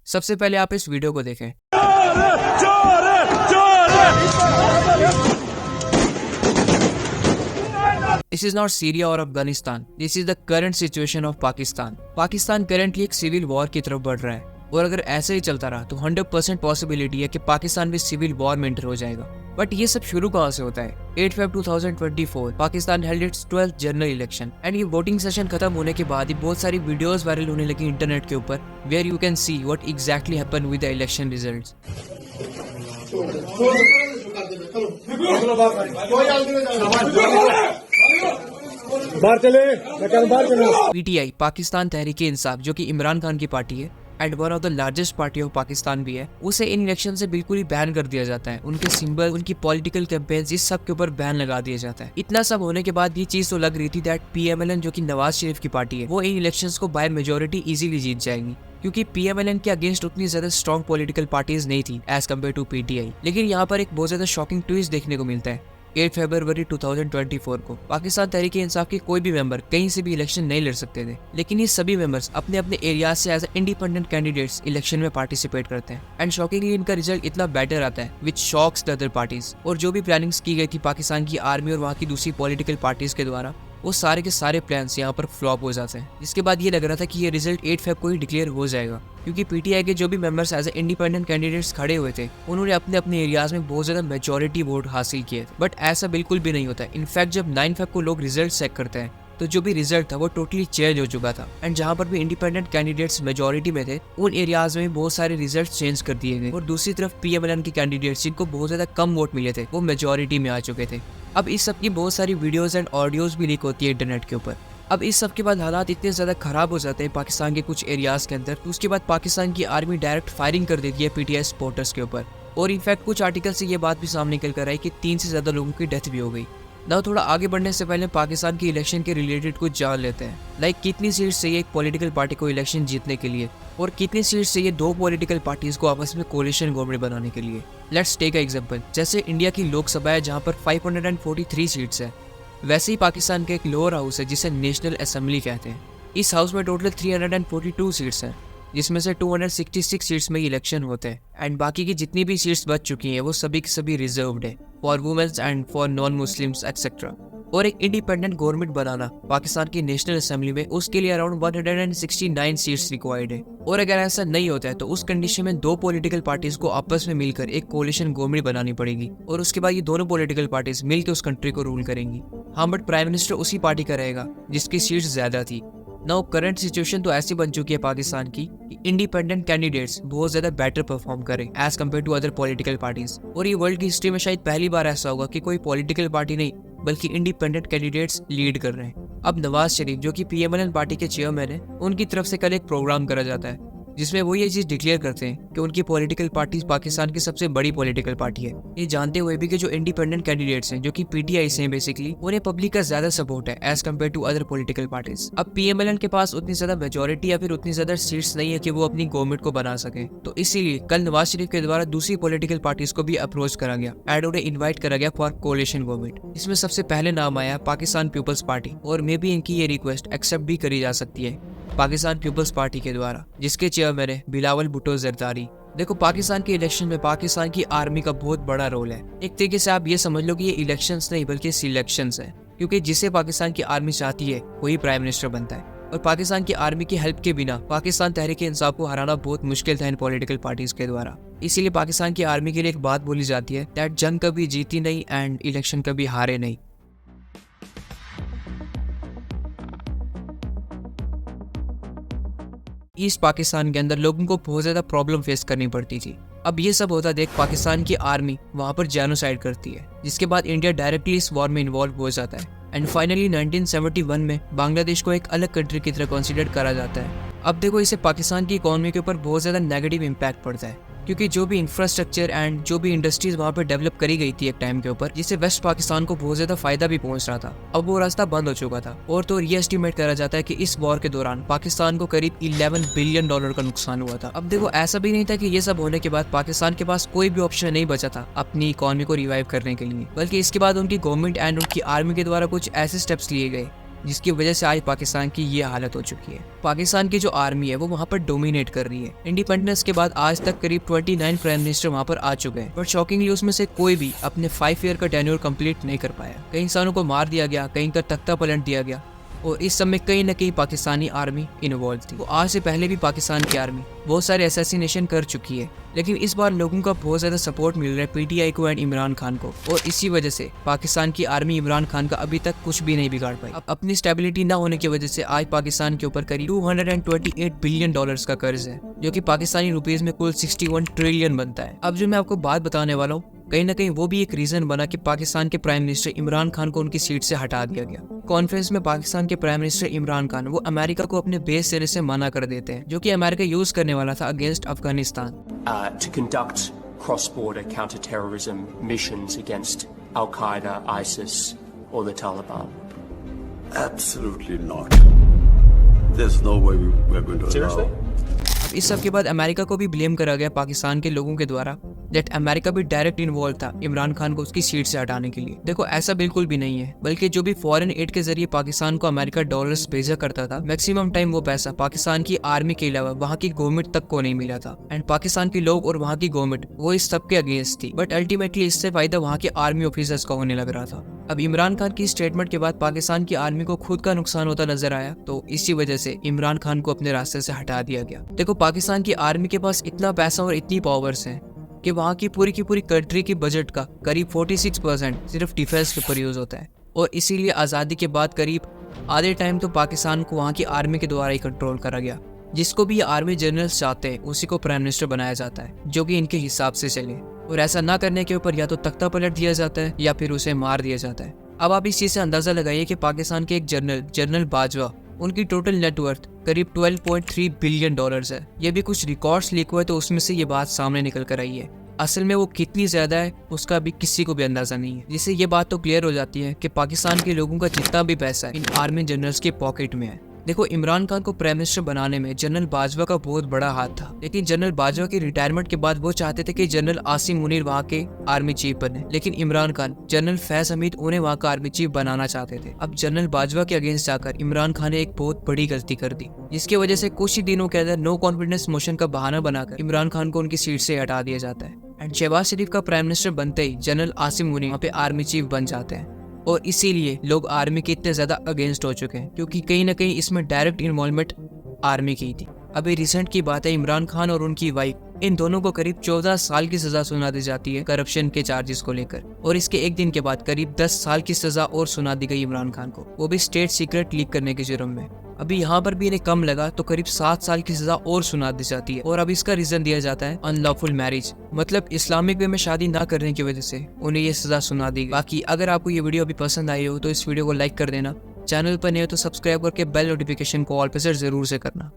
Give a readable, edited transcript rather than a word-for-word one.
सबसे पहले आप इस वीडियो को देखें। This is not Syria और Afghanistan, this is the current situation of Pakistan. Pakistan currently एक सिविल वॉर की तरफ बढ़ रहा है और अगर ऐसे ही चलता रहा तो 100% पॉसिबिलिटी है कि पाकिस्तान भी सिविल वॉर में एंटर हो जाएगा। बट ये सब शुरू कहाँ से होता है? 8 Feb 2024 Pakistan held it's 12th general election and ये वोटिंग सेशन खत्म होने के बाद ही बहुत सारी वीडियोस वायरल होने लगी इंटरनेट के ऊपर, where you can see what exactly happened with the election results. बाहर चले, बाहर चले। पीटीआई पाकिस्तान तहरीक-ए-इंसाफ जो कि इमरान खान की पार्टी है and one of the largest party of Pakistan भी है, उसे इन इलेक्शन से बिल्कुल ही बैन कर दिया जाता है। उनके सिंबल, उनकी पॉलिटिकल कैंपेन्स, इस सब के ऊपर बैन लगा दिया जाता है। इतना सब होने के बाद ये चीज तो लग रही थी दैट पीएमएलएन जो कि नवाज शरीफ की पार्टी है वो इन इलेक्शंस को बाय मेजोरिटी इजीली जीत जाएगी, क्योंकि पीएमएलएन के अगेंस्ट उतनी ज्यादा स्ट्रॉन्ग पॉलिटिकल पार्टीज नहीं थी एज कम्पेयर टू पीटीआई। लेकिन यहाँ पर एक बहुत ज्यादा शॉकिंग ट्विस्ट देखने को मिलता है। 8 फरवरी 2024 को पाकिस्तान तहरीक-ए-इंसाफ के कोई भी मेंबर कहीं से भी इलेक्शन नहीं लड़ सकते थे, लेकिन ये सभी मेंबर्स अपने अपने एरिया से एज इंडिपेंडेंट कैंडिडेट्स इलेक्शन में पार्टिसिपेट करते हैं एंड शॉकिंगली इनका रिजल्ट इतना बेटर आता है विच शॉक्स द अदर पार्टीज। और जो भी प्लानिंग्स की गई थी पाकिस्तान की आर्मी और वहाँ की दूसरी पॉलिटिकल पार्टीज के द्वारा, वो सारे के सारे प्लान्स यहाँ पर फ्लॉप हो जाते हैं। इसके बाद ये लग रहा था कि ये रिजल्ट 8 फेब को ही डिक्लेयर हो जाएगा, क्योंकि पीटीआई के जो भी मेंबर्स एज इंडिपेंडेंट कैंडिडेट्स खड़े हुए थे उन्होंने अपने अपने एरियाज में बहुत ज्यादा मेजोरिटी वोट हासिल किए थे। बट ऐसा बिल्कुल भी नहीं होता। इनफैक्ट जब 9 फेब को लोग रिजल्ट चेक करते हैं तो जो भी रिजल्ट था वो टोटली चेंज हो चुका था एंड जहाँ पर भी इंडिपेंडेंट कैंडिडेट्स मेजोरिटी में थे उन एरियाज में बहुत सारे रिजल्ट चेंज कर दिए गए और दूसरी तरफ पीएमएलएन के कैंडिडेट्स जिनको बहुत ज्यादा कम वोट मिले थे वो मेजोरिटी में आ चुके थे। अब इस सब की बहुत सारी वीडियोस एंड ऑडियोज भी लीक होती है इंटरनेट के ऊपर। अब इस सब के बाद हालात इतने ज्यादा खराब हो जाते हैं पाकिस्तान के कुछ एरियाज के अंदर, तो उसके बाद पाकिस्तान की आर्मी डायरेक्ट फायरिंग कर देती है पीटीआई सपोर्टर्स के ऊपर। और इनफैक्ट कुछ आर्टिकल से ये बात भी सामने निकल कर आई कि 3 से ज्यादा लोगों की डेथ भी हो गई। ना थोड़ा आगे बढ़ने से पहले पाकिस्तान की इलेक्शन के रिलेटेड कुछ जान लेते हैं। लाइक कितनी सीट्स चाहिए एक पॉलिटिकल पार्टी को इलेक्शन जीतने के लिए और कितनी सीट्स चाहिए दो पॉलिटिकल पार्टीज को आपस में कोलिशन गवर्नमेंट बनाने के लिए। Let's take a example. जैसे इंडिया की लोकसभा है जहां पर 543 सीट्स है, वैसे ही पाकिस्तान का एक लोअर हाउस है जिसे नेशनल असेंबली कहते हैं। इस हाउस में टोटल 342 सीट्स हैं, जिसमें से 266 सीट्स में इलेक्शन होते हैं एंड बाकी की जितनी भी सीट्स बच चुकी हैं वो सभी की सभी रिजर्व्ड है for womens and for non Muslims etcetera. और एक इंडिपेंडेंट गवर्नमेंट बनाना पाकिस्तान की नेशनल असेंबली में उसके लिए अराउंड 169 सीट्स रिक्वायर्ड है। और अगर ऐसा नहीं होता है तो उस कंडीशन में दो पॉलिटिकल पार्टीज को आपस में मिलकर एक कोलिशन गवर्नमेंट बनानी पड़ेगी और उसके बाद ये दोनों पॉलिटिकल पार्टीज मिलकर उस कंट्री को रूल करेंगी। हाँ, बट प्राइम मिनिस्टर उसी पार्टी का रहेगा जिसकी सीट्स ज्यादा थी। नाउ करंट सिचुएशन तो ऐसी बन चुकी है पाकिस्तान की कि इंडिपेंडेंट कैंडिडेट्स बहुत ज्यादा बेटर परफॉर्म करें as compare to other political parties. और ये वर्ल्ड की हिस्ट्री में शायद पहली बार ऐसा होगा कि कोई पॉलिटिकल पार्टी नहीं बल्कि इंडिपेंडेंट कैंडिडेट्स लीड कर रहे हैं। अब नवाज शरीफ जो कि पीएमएलएन पार्टी के चेयरमैन है, उनकी तरफ से कल एक प्रोग्राम करा जाता है जिसमें वो ये चीज डिक्लेयर करते हैं कि उनकी पॉलिटिकल पार्टी पाकिस्तान की सबसे बड़ी पॉलिटिकल पार्टी है। ये जानते हुए भी कि जो इंडिपेंडेंट कैंडिडेट्स हैं जो कि पीटीआई से हैं बेसिकली, उन्हें पब्लिक का ज्यादा सपोर्ट है as compare to other political parties. अब पीएमएलएन के पास उतनी ज्यादा मेजोरिटी या फिर उतनी ज्यादा सीट्स नहीं है कि वो अपनी गवर्नमेंट को बना सके, तो इसीलिए कल नवाज शरीफ के द्वारा दूसरी पॉलिटिकल पार्टीज को भी अप्रोच करा गया एंड उन्हें इन्वाइट करा गया फॉर कोलिशन गवर्नमेंट। इसमें सबसे पहले नाम आया पाकिस्तान पीपल्स पार्टी और मे बी इनकी ये रिक्वेस्ट एक्सेप्ट भी करी जा सकती है पाकिस्तान पीपल्स पार्टी के द्वारा, जिसके चेयरमैन है बिलावल भुट्टो जरदारी। देखो, पाकिस्तान के इलेक्शन में पाकिस्तान की आर्मी का बहुत बड़ा रोल है। एक तरीके से आप ये समझ लो कि ये इलेक्शंस नहीं बल्कि सिलेक्शंस है, क्योंकि जिसे पाकिस्तान की आर्मी चाहती है वही प्राइम मिनिस्टर बनता है। और पाकिस्तान की आर्मी की हेल्प के बिना पाकिस्तान तहरीक-ए-इंसाफ को हराना बहुत मुश्किल था इन पॉलिटिकल पार्टीज के द्वारा। इसीलिए पाकिस्तान की आर्मी के लिए एक बात बोली जाती है दैट जंग कभी जीती नहीं एंड इलेक्शन कभी हारे नहीं। ईस्ट पाकिस्तान के अंदर लोगों को बहुत ज्यादा प्रॉब्लम फेस करनी पड़ती थी। अब ये सब होता देख पाकिस्तान की आर्मी वहां पर जेनोसाइड करती है, जिसके बाद इंडिया डायरेक्टली इस वॉर में इन्वॉल्व हो जाता है एंड फाइनली 1971 में बांग्लादेश को एक अलग कंट्री की तरह कंसीडर करा जाता है। अब देखो, इससे पाकिस्तान की इकोनॉमी के ऊपर बहुत ज्यादा नेगेटिव इम्पैक्ट पड़ता है, क्योंकि जो भी इंफ्रास्ट्रक्चर एंड जो भी इंडस्ट्रीज वहाँ पर डेवलप करी गई थी एक टाइम के ऊपर, जिससे वेस्ट पाकिस्तान को बहुत ज्यादा फायदा भी पहुंच रहा था, अब वो रास्ता बंद हो चुका था। और तो ये एस्टिमेट करा जाता है कि इस वॉर के दौरान पाकिस्तान को करीब $11 बिलियन का नुकसान हुआ था। अब देखो, ऐसा भी नहीं था कि ये सब होने के बाद पाकिस्तान के पास कोई भी ऑप्शन नहीं बचा था अपनी इकोनॉमी को रिवाइव करने के लिए, बल्कि इसके बाद उनकी गवर्नमेंट एंड उनकी आर्मी के द्वारा कुछ ऐसे स्टेप्स लिए गए जिसकी वजह से आज पाकिस्तान की ये हालत हो चुकी है। पाकिस्तान की जो आर्मी है वो वहाँ पर डोमिनेट कर रही है। इंडिपेंडेंस के बाद आज तक करीब 29 प्राइम मिनिस्टर वहाँ पर आ चुके हैं, बट शॉकिंगली उसमें से कोई भी अपने 5 ईयर का टेन्योर कंप्लीट नहीं कर पाया। कई इंसानों को मार दिया गया, कहीं का तख्ता पलट दिया गया, और इस सब में कहीं ना कहीं पाकिस्तानी आर्मी इन्वॉल्व थी। वो आज से पहले भी पाकिस्तान की आर्मी बहुत सारे असैसिनेशन कर चुकी है, लेकिन इस बार लोगों का बहुत ज़्यादा सपोर्ट मिल रहा है पीटीआई को एंड इमरान खान को, और इसी वजह से पाकिस्तान की आर्मी इमरान खान का अभी तक कुछ भी नहीं बिगाड़ पाई। अब अपनी स्टेबिलिटी ना होने की वजह से आज पाकिस्तान के ऊपर करीब $228 बिलियन का कर्ज है, जो कि पाकिस्तानी रुपीज में कुल 61 ट्रिलियन बनता है। अब जो मैं आपको बात बताने वाला हूँ, कहीं ना कहीं वो भी एक रीजन बना कि पाकिस्तान के प्राइम मिनिस्टर इमरान खान को उनकी सीट से हटा दिया गया। कॉन्फ्रेंस में पाकिस्तान के प्राइम मिनिस्टर इमरान खान वो अमेरिका को अपने बेस देने से मना कर देते हैं, जो कि अमेरिका यूज करने वाला था against Afghanistan. To conduct cross-border counter-terrorism missions against Al-Qaeda, ISIS, or the Taliban? Absolutely not. There's no way we're going to Seriously? allow. अब इस सब के बाद अमेरिका को भी ब्लेम करा गया पाकिस्तान के लोगों के द्वारा दैट अमेरिका भी डायरेक्ट इन्वॉल्व था इमरान खान को उसकी सीट से हटाने के लिए। देखो ऐसा बिल्कुल भी नहीं है, बल्कि जो भी फॉरेन एड के जरिए पाकिस्तान को अमेरिका डॉलर्स भेजा करता था, मैक्सिमम टाइम वो पैसा पाकिस्तान की आर्मी के अलावा वहाँ की गवर्नमेंट तक को नहीं मिला था। एंड पाकिस्तान के लोग और वहाँ की गवर्नमेंट वो इस सब के अगेंस्ट थी, बट अल्टीमेटली इससे फायदा वहाँ के आर्मी ऑफिसर्स का होने लग रहा था। अब इमरान खान की स्टेटमेंट के बाद पाकिस्तान की आर्मी को खुद का नुकसान होता नजर आया, तो इसी वजह से इमरान खान को अपने रास्ते से हटा दिया गया। देखो पाकिस्तान की आर्मी के पास इतना पैसा और इतनी पावर्स हैं कि वहाँ की पूरी कंट्री की बजट का करीब 46% सिर्फ डिफेंस के ऊपर यूज होता है, और इसीलिए आज़ादी के बाद करीब आधे टाइम तो पाकिस्तान को वहाँ की आर्मी के द्वारा ही कंट्रोल करा गया। जिसको भी आर्मी जनरल्स चाहते हैं उसी को प्राइम मिनिस्टर बनाया जाता है, जो कि इनके हिसाब से चले, और ऐसा ना करने के ऊपर या तो तख्ता पलट दिया जाता है या फिर उसे मार दिया जाता है। अब आप इस चीज से अंदाजा लगाइए कि पाकिस्तान के एक जनरल बाजवा, उनकी टोटल नेटवर्थ करीब $12.3 बिलियन है। ये भी कुछ रिकॉर्ड्स लीक हुए तो उसमें से ये बात सामने निकल कर आई है। असल में वो कितनी ज्यादा है उसका अभी किसी को भी अंदाजा नहीं है, जिससे ये बात तो क्लियर हो जाती है कि पाकिस्तान के लोगों का जितना भी पैसा है इन आर्मी जनरल्स के पॉकेट में है। देखो इमरान खान को प्राइम मिनिस्टर बनाने में जनरल बाजवा का बहुत बड़ा हाथ था, लेकिन जनरल बाजवा की रिटायरमेंट के बाद वो चाहते थे कि जनरल आसिम मुनीर वहाँ के आर्मी चीफ बने, लेकिन इमरान खान जनरल फैज हमीद उन्हें वहाँ का आर्मी चीफ बनाना चाहते थे। अब जनरल बाजवा के अगेंस्ट जाकर इमरान खान ने एक बहुत बड़ी गलती कर दी, जिसकी वजह से कुछ ही दिनों के अंदर नो कॉन्फिडेंस मोशन का बहाना बनाकर इमरान खान को उनकी सीट से हटा दिया जाता है। एंड शहबाज शरीफ का प्राइम मिनिस्टर बनते ही जनरल आसिम मुनीर वहाँ पे आर्मी चीफ बन जाते हैं, और इसीलिए लोग आर्मी के इतने ज्यादा अगेंस्ट हो चुके हैं, क्योंकि कहीं ना कहीं इसमें डायरेक्ट इन्वॉल्वमेंट आर्मी की थी। अभी रिसेंट की बात है, इमरान खान और उनकी वाइफ इन दोनों को करीब 14 साल की सजा सुना दी जाती है करप्शन के चार्जेस को लेकर, और इसके एक दिन के बाद करीब 10 साल की सजा और सुना दी गई इमरान खान को, वो भी स्टेट सीक्रेट लीक करने के जुर्म में। अभी यहाँ पर भी इन्हें कम लगा तो करीब 7 साल की सजा और सुना दी जाती है, और अब इसका रीजन दिया जाता है अनलॉफुल मैरिज, मतलब इस्लामिक वे में शादी ना करने की वजह से उन्हें ये सजा सुना दी गई। बाकी अगर आपको ये वीडियो अभी पसंद आई हो तो इस वीडियो को लाइक कर देना, चैनल पर नहीं हो तो सब्सक्राइब करके बेल नोटिफिकेशन को ऑल पे सेट जरूर से करना।